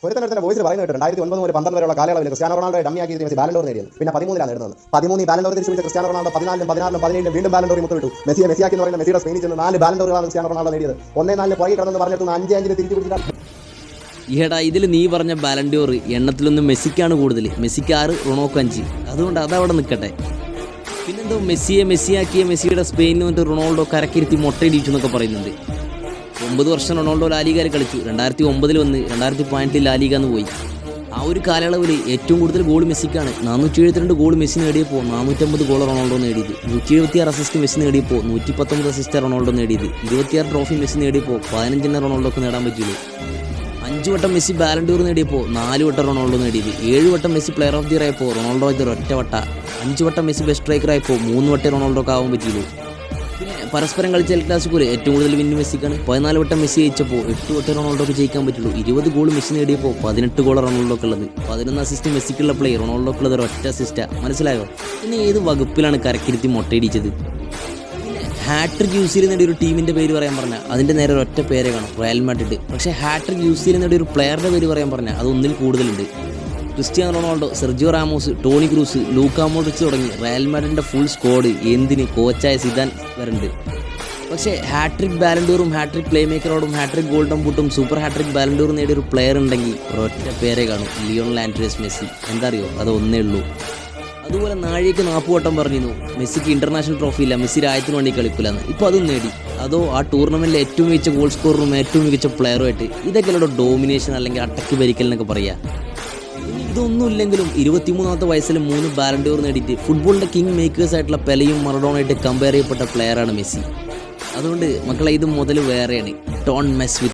ഒരുത്തനടുത്ത വോയിസിൽ പറയുന്നത് 2009 മുതൽ 12 വരെയുള്ള കാലയളവിൽ ക്രിസ്ത്യാനോ റൊണാൾഡോ ഡമ്മിയാക്കി മെസ്സി ബാലൻ ഡോർ നേടിയത്. പിന്നെ 13 നേടുന്നത്. 13 ബാലൻ ഡോർ തിരിച്ചു വിളിച്ച ക്രിസ്ത്യാനോ റൊണാൾഡോ 14 16 17 വീണ്ടും ബാലൻ ഡോർ മുത്തമിട്ടു. മെസ്സിയാക്കി എന്ന് പറയുന്ന മെസ്സിയുടെ സ്പെയിനിൽ ചെന്ന് 4 ബാലൻ ഡോറുകളാണ് ക്രിസ്ത്യാനോ റൊണാൾഡോ നേടിയത്. 1-4 പുറകെ കിടന്നെന്ന് പറഞ്ഞിട്ട് 5-5 തിരിച്ചു പിടിച്ചിട്ട് ഈടാ ഇതിൽ നീ പറഞ്ഞ ബാലൻഡോർ എണ്ണത്തിലൊന്നും മെസ്സിക്കാണ് കൂടുതൽ. മെസ്സിക്ക് 6, റൊണോക്ക് 5. അതുകൊണ്ട് അതവിടെ നിൽക്കട്ടെ. പിന്നെന്തോ മെസ്സിയാക്കിയ മെസ്സിയുടെ സ്പെയിനിൽ നിന്നിട്ട് റൊണാൾഡോ കരക്കിരുത്തി മുട്ടയിടിച്ചു എന്നൊക്കെ പറയുന്നുണ്ട്. 9 വർഷം റൊണാൾഡോ ലാലിഗയിൽ കളിച്ചു. 2009 വന്ന് 2018 ലാലിഗ എന്ന് പോയി. ആ ഒരു കാലയളവിൽ ഏറ്റവും കൂടുതൽ ഗോൾ മെസ്സിക്കാണ്. 472 ഗോൾ മെസ്സി നേടിയപ്പോൾ 450 ഗോൾ റൊണാൾഡോ നേടിയത്. 176 അസിസ്റ്റ് മെസ്സി നേടിയപ്പോൾ 119 അസിസ്റ്റ് റൊണാൾഡോ നേടിയത്. 26 ട്രോഫി മെസ്സി നേടിയപ്പോൾ 15 റൊണാൾഡോക്ക് നേടാൻ പറ്റുള്ളൂ. 5 വട്ടം മെസ്സി ബാലൻഡോർ നേടിയപ്പോൾ 4 വട്ടം റൊണാൾഡോ നേടിയത്. 7 വട്ടം Messi player of the year ആയപ്പോൾ റൊണാൾഡോ ഇത് ഒറ്റ വട്ട. 5 വട്ടം മെസ്സി ബെസ്റ്റ് സ്ട്രൈക്കർ ആയപ്പോൾ 3 വട്ടം റൊണാൾഡോക്ക് ആവാൻ പറ്റുള്ളൂ. പിന്നെ പരസ്പരം കളിച്ച എൽ ക്ലാസിക്കോയിൽ ഏറ്റവും കൂടുതൽ വിന്ന് മെസ്സിക്കാണ്. 14 വട്ടം മെസ്സി ജയിച്ചപ്പോൾ 8 വട്ടം റൊണാൾഡോക്ക് ജയിക്കാൻ പറ്റുള്ളൂ. 20 ഗോൾ മെസ്സി നേടിയപ്പോൾ 18 ഗോൾ റൊണാൾഡോക്കുള്ളത്. 11 അസിസ്റ്റ് മെസ്സിക്കുള്ള പ്ലേ, റൊണാൾഡോക്കുള്ളത് ഒറ്റ അസിസ്റ്റാ. മനസ്സിലായോ? പിന്നെ ഏത് വകുപ്പിലാണ് കരക്കിരുത്തി മുട്ടയിടിച്ചത്? ഹാട്രിക് യൂസിൽ നേടിയ ഒരു ടീമിൻ്റെ പേര് പറയാൻ പറഞ്ഞാൽ അതിൻ്റെ നേരെ ഒറ്റ പേരെ കാണും, റയൽ മാഡ്രിഡ്. പക്ഷേ ഹാട്രിക് യൂസിൽ നേടിയ ഒരു പ്ലെയറുടെ പേര് പറയാൻ പറഞ്ഞാൽ അത് ഒന്നിൽ കൂടുതലുണ്ട്. Cristiano Ronaldo, Sergio Ramos, Toni Kroos, Luka Modric തുടങ്ങി റയൽ മാഡ്രിഡിൻ്റെ ഫുൾ സ്ക്വാഡ്, എന്തിന് കോച്ചായ സിദാൻ വരുന്നുണ്ട്. പക്ഷേ ഹാട്രിക് ബാലൻഡോറും ഹാട്രിക് പ്ലേ മേക്കറോടും ഹാട്രിക് ഗോൾഡൻ ബൂട്ടും സൂപ്പർ ഹാട്രിക് ബാലൻഡോർ നേടിയ ഒരു പ്ലെയർ ഉണ്ടെങ്കിൽ ഒരൊറ്റ പേരെ കാണും, ലിയോണൽ ആൻഡ്രേസ് മെസ്സി. എന്താ അറിയോ? അത് ഒന്നേ ഉള്ളൂ. അതുപോലെ നാഴികയ്ക്ക് 40 വട്ടം പറഞ്ഞിരുന്നു മെസ്സിക്ക് ഇന്റർനാഷണൽ ട്രോഫി ഇല്ല, മെസ്സി രാജ്യത്തിന് വേണ്ടി കളിക്കില്ലെന്ന്. ഇപ്പോൾ അതും നേടി. അതോ ആ ടൂർണമെൻറ്റിലെ ഏറ്റവും മികച്ച ഗോൾ സ്കോററും ഏറ്റവും മികച്ച പ്ലെയറുമായിട്ട്. ഇതൊക്കെയല്ലോ ഡോമിനേഷൻ അല്ലെങ്കിൽ അട്ടക്ക് ഭരിക്കൽ എന്നൊക്കെ പറയാം. ഇനി ഇതൊന്നും ഇല്ലെങ്കിലും 23ാമത്തെ വയസ്സിൽ 3 ബാലൻഡോർ നേടിയിട്ട് ഫുട്ബോളിൻ്റെ കിങ് മേക്കേഴ്സ് ആയിട്ടുള്ള പെലെയും മറഡോണയായിട്ട് കമ്പയർ ചെയ്യപ്പെട്ട പ്ലെയറാണ് മെസ്സി. അതുകൊണ്ട് മക്കളെ ഇത് മുതൽ വേറെയാണ്. Don't mess with